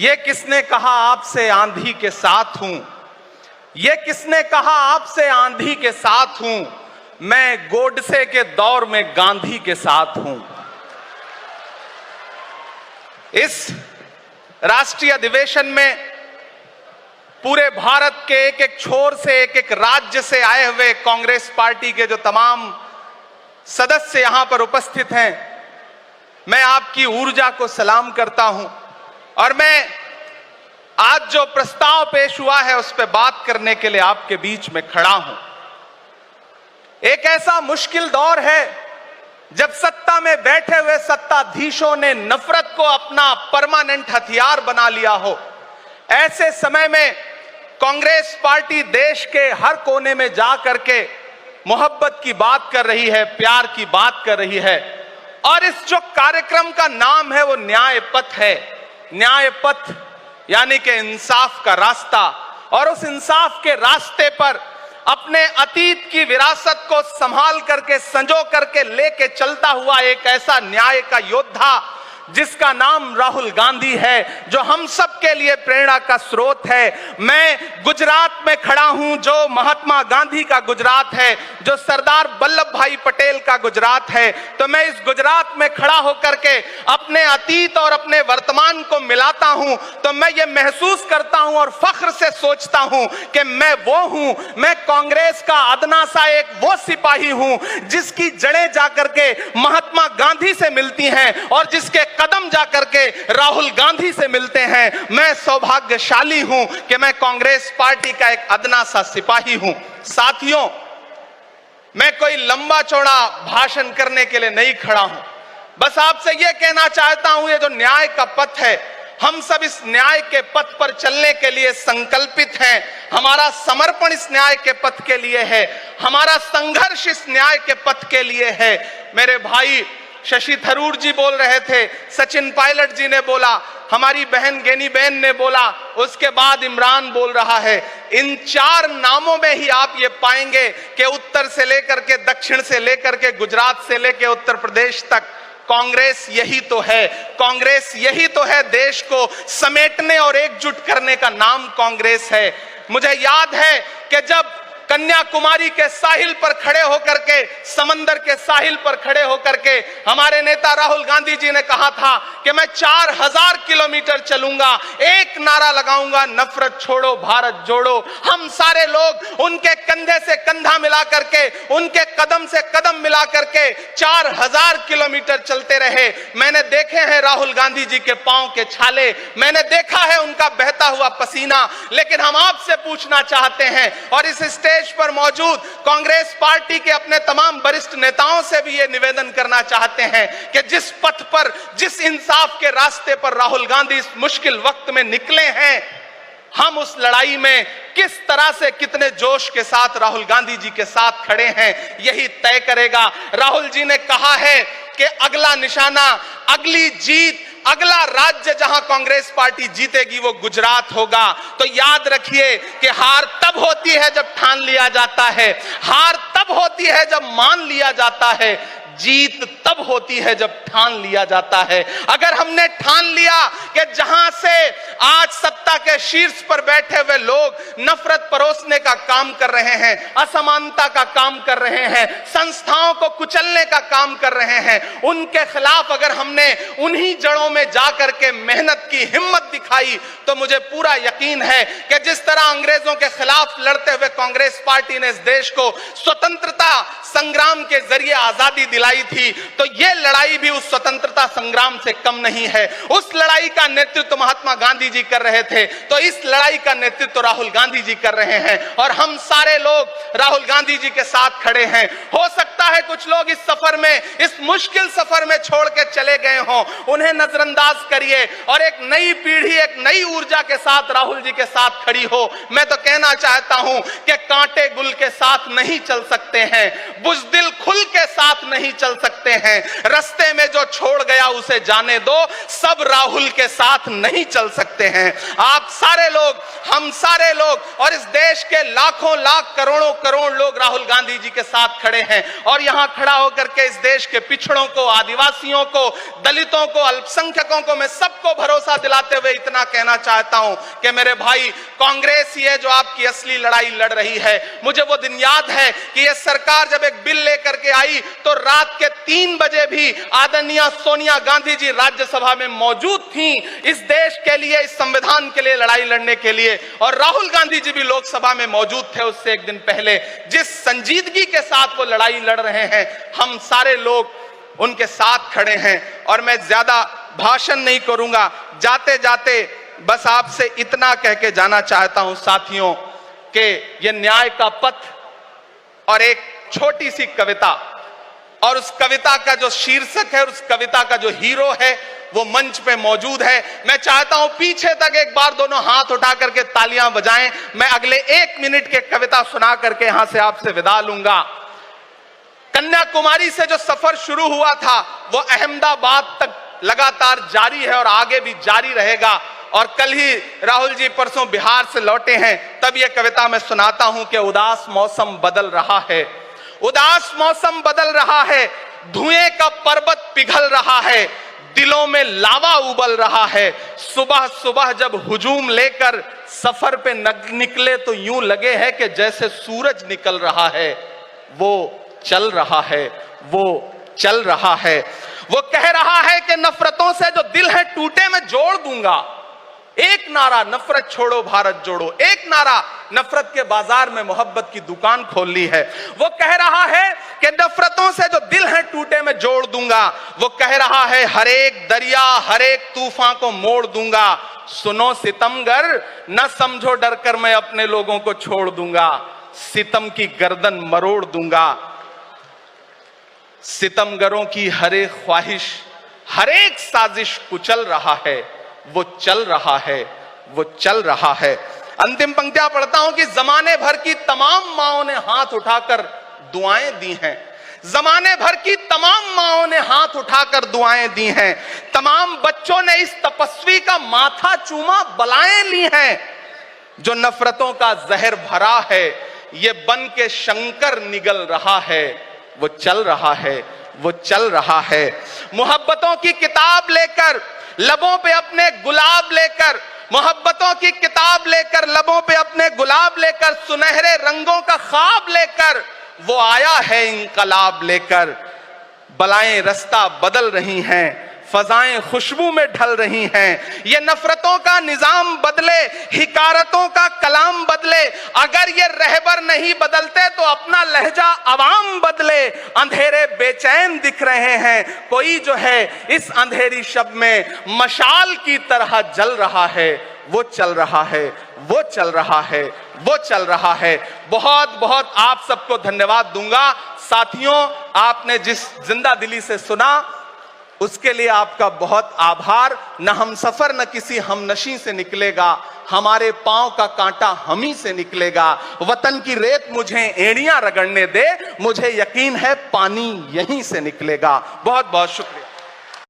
ये किसने कहा आपसे आंधी के साथ हूं? ये किसने कहा आपसे आंधी के साथ हूं? मैं गोडसे के दौर में गांधी के साथ हूं। इस राष्ट्रीय अधिवेशन में पूरे भारत के एक एक छोर से, एक एक राज्य से आए हुए कांग्रेस पार्टी के जो तमाम सदस्य यहां पर उपस्थित हैं, मैं आपकी ऊर्जा को सलाम करता हूं और मैं आज जो प्रस्ताव पेश हुआ है उस पर बात करने के लिए आपके बीच में खड़ा हूं। एक ऐसा मुश्किल दौर है जब सत्ता में बैठे हुए सत्ताधीशों ने नफरत को अपना परमानेंट हथियार बना लिया हो। ऐसे समय में कांग्रेस पार्टी देश के हर कोने में जा करके मोहब्बत की बात कर रही है, प्यार की बात कर रही है। और इस जो कार्यक्रम का नाम है वो न्याय पथ है। न्याय पथ यानी कि इंसाफ का रास्ता। और उस इंसाफ के रास्ते पर अपने अतीत की विरासत को संभाल करके, संजो करके लेके चलता हुआ एक ऐसा न्याय का योद्धा जिसका नाम राहुल गांधी है, जो हम सब के लिए प्रेरणा का स्रोत है। मैं गुजरात में खड़ा हूं, जो महात्मा गांधी का गुजरात है, जो सरदार वल्लभ भाई पटेल का गुजरात है। तो मैं इस गुजरात में खड़ा होकर के अपने अतीत और अपने वर्तमान को मिलाता हूं तो मैं ये महसूस करता हूं और फख्र से सोचता हूं कि मैं वो हूं, मैं कांग्रेस का अदना सा एक वो सिपाही हूं जिसकी जड़ें जाकर के महात्मा गांधी से मिलती हैं और जिसके कदम जाकर के राहुल गांधी से मिलते हैं। मैं सौभाग्यशाली हूं कि मैं कांग्रेस पार्टी का एक अदना सा सिपाही हूं। साथियों, मैं कोई लंबा चौड़ा भाषण करने के लिए नहीं खड़ा हूं, बस आपसे यह कहना चाहता हूं, ये जो न्याय का पथ है, हम सब इस न्याय के पथ पर चलने के लिए संकल्पित हैं। हमारा समर्पण इस न्याय के पथ के लिए है, हमारा संघर्ष इस न्याय के पथ के लिए है। मेरे भाई शशि थरूर जी बोल रहे थे, सचिन पायलट जी ने बोला, हमारी बहन गेनी बहन ने बोला, उसके बाद इमरान बोल रहा है। इन चार नामों में ही आप ये पाएंगे कि उत्तर से लेकर के, दक्षिण से लेकर के, गुजरात से लेकर उत्तर प्रदेश तक कांग्रेस यही तो है। कांग्रेस यही तो है, देश को समेटने और एकजुट करने का नाम कांग्रेस है। मुझे याद है कि जब कन्याकुमारी के साहिल पर खड़े होकर के, समंदर के साहिल पर खड़े होकर के हमारे नेता राहुल गांधी जी ने कहा था कि मैं 4000 किलोमीटर चलूंगा, एक नारा लगाऊंगा, नफरत छोड़ो भारत जोड़ो। हम सारे लोग उनके कंधे से कंधा मिला करके, उनके कदम से कदम मिला करके 4000 किलोमीटर चलते रहे। मैंने देखे हैं राहुल गांधी जी के पांव के छाले, मैंने देखा है उनका बहता हुआ पसीना। लेकिन हम आपसे पूछना चाहते हैं और इस स्टेज पर मौजूद कांग्रेस पार्टी के अपने तमाम वरिष्ठ नेताओं से भी ये निवेदन करना चाहते हैं कि जिस पथ पर, जिस इंसाफ के रास्ते पर राहुल गांधी इस मुश्किल वक्त में निकले हैं, हम उस लड़ाई में किस तरह से, कितने जोश के साथ राहुल गांधी जी के साथ खड़े हैं, यही तय करेगा। राहुल जी ने कहा है कि अगला निशाना, अगली जीत, अगला राज्य जहां कांग्रेस पार्टी जीतेगी वो गुजरात होगा। तो याद रखिए कि हार तब होती है जब ठान लिया जाता है, हार तब होती है जब मान लिया जाता है, जीत तब होती है जब ठान लिया जाता है। अगर हमने ठान लिया कि जहां से आज सत्ता के शीर्ष पर बैठे हुए लोग नफरत परोसने का काम कर रहे हैं, असमानता का काम कर रहे हैं, संस्थाओं को कुचलने का काम कर रहे हैं, उनके खिलाफ अगर हमने उन्हीं जड़ों में जाकर के मेहनत की, हिम्मत दिखाई, तो मुझे पूरा यकीन है कि जिस तरह अंग्रेजों के खिलाफ लड़ते हुए कांग्रेस पार्टी ने इस देश को स्वतंत्रता संग्राम के जरिए आजादी दिलाई थी, तो यह लड़ाई भी उस स्वतंत्रता संग्राम से कम नहीं है। उस लड़ाई का नेतृत्व महात्मा गांधी जी कर रहे थे, तो इस लड़ाई का नेतृत्व राहुल गांधी जी कर रहे हैं और हम सारे लोग राहुल गांधी जी के साथ खड़े हैं। हो सकता है कुछ लोग इस सफर में, इस मुश्किल सफर में छोड़ के चले गए हों, उन्हें नजरअंदाज करिए और एक नई पीढ़ी, एक नई ऊर्जा के साथ राहुल जी के साथ खड़ी हो। मैं तो कहना चाहता हूं कि कांटे गुल के साथ नहीं चल सकते हैं, बुज़दिल खुल के साथ नहीं चल सकते हैं। रास्ते में जो छोड़ गया उसे जाने दो, सब राहुल के साथ नहीं चल सकते हैं। आप सारे लोग, हम सारे लोग और इस देश के लाखों लाख करोड़ों करोड़ लोग राहुल गांधी जी के साथ खड़े हैं। और यहां खड़ा होकर के इस देश के पिछड़ों को, आदिवासियों को, दलितों को, अल्पसंख्यकों को मैं सबको भरोसा दिलाते हुए इतना कहना चाहता हूं कि मेरे भाई, कांग्रेस ही है जो आपकी असली लड़ाई लड़ रही है। मुझे वो दिन याद है कि यह सरकार जब एक बिल लेकर के आई तो रात के 3 बजे भी आदरणीय सोनिया गांधी जी राज्यसभा में मौजूद थी इस देश के लिए, इस संविधान के लिए लड़ाई लड़ने के लिए। और राहुल गांधी जी भी लोकसभा में मौजूद थे उससे एक दिन पहले। जिस संजीदगी के साथ वो लड़ाई लड़ रहे हैं, हम सारे लोग उनके साथ खड़े हैं। और मैं ज्यादा भाषण नहीं करूंगा, जाते जाते बस आपसे इतना कह के जाना चाहता हूं साथियों कि यह न्याय का पथ और एक छोटी सी कविता, और उस कविता का जो शीर्षक है, उस कविता का जो हीरो है वो मंच पे मौजूद है। मैं चाहता हूं पीछे तक एक बार दोनों हाथ उठा करके तालियां बजाएं। मैं अगले 1 मिनट के कविता सुना करके यहां से आपसे विदा लूंगा। कन्याकुमारी से जो सफर शुरू हुआ था वो अहमदाबाद तक लगातार जारी है और आगे भी जारी रहेगा। और कल ही राहुल जी परसों बिहार से लौटे हैं, तब यह कविता मैं सुनाता हूं कि उदास मौसम बदल रहा है, उदास मौसम बदल रहा है, धुएं का पर्वत पिघल रहा है, दिलों में लावा उबल रहा है। सुबह सुबह जब हुजूम लेकर सफर पे निकले तो यूं लगे है कि जैसे सूरज निकल रहा है। वो चल रहा है, वो चल रहा है। वो कह रहा है कि नफरतों से जो दिल है टूटे मैं जोड़ दूंगा। एक नारा नफरत छोड़ो भारत जोड़ो, एक नारा नफरत के बाजार में मोहब्बत की दुकान खोल ली है। वो कह रहा है कि नफरतों से जो दिल है टूटे मैं जोड़ दूंगा। वो कह रहा है हर एक दरिया हर एक तूफान को मोड़ दूंगा। सुनो सितमगर, न समझो डर कर मैं अपने लोगों को छोड़ दूंगा। सितम की गर्दन मरोड़ दूंगा। सितमगरों की हर एक ख्वाहिश हर एक साजिश कुचल रहा है। वो चल रहा है, वो चल रहा है। अंतिम पंक्तियां पढ़ता हूं कि जमाने भर की तमाम माओं ने हाथ उठाकर दुआएं दी हैं। जमाने भर की तमाम माओं ने हाथ उठाकर दुआएं दी हैं। तमाम बच्चों ने इस तपस्वी का माथा चूमा, बलाएं ली हैं। जो नफरतों का जहर भरा है ये बन के शंकर निगल रहा है। वो चल रहा है, वो चल रहा है। मोहब्बतों की किताब लेकर लबों पे अपने गुलाब लेकर, मोहब्बतों की किताब लेकर लबों पे अपने गुलाब लेकर, सुनहरे रंगों का ख्वाब लेकर वो आया है इंकलाब लेकर। बलाएं रास्ता बदल रही हैं, फजाएं खुशबू में ढल रही हैं। ये नफरतों का निजाम बदले, हिकारतों का कलाम बदले। अगर ये रहबर नहीं बदलते तो अपना लहजा अवाम बदले। अंधेरे बेचैन दिख रहे हैं, कोई जो है इस अंधेरी शब में मशाल की तरह जल रहा है। वो चल रहा है, वो चल रहा है, वो चल रहा है। बहुत बहुत आप सबको धन्यवाद दूंगा। साथियों, आपने जिस जिंदा दिली से सुना उसके लिए आपका बहुत आभार। न हम सफर न किसी हमनशी से निकलेगा, हमारे पांव का कांटा हम ही से निकलेगा। वतन की रेत मुझे एड़ियां रगड़ने दे, मुझे यकीन है पानी यहीं से निकलेगा। बहुत बहुत शुक्रिया।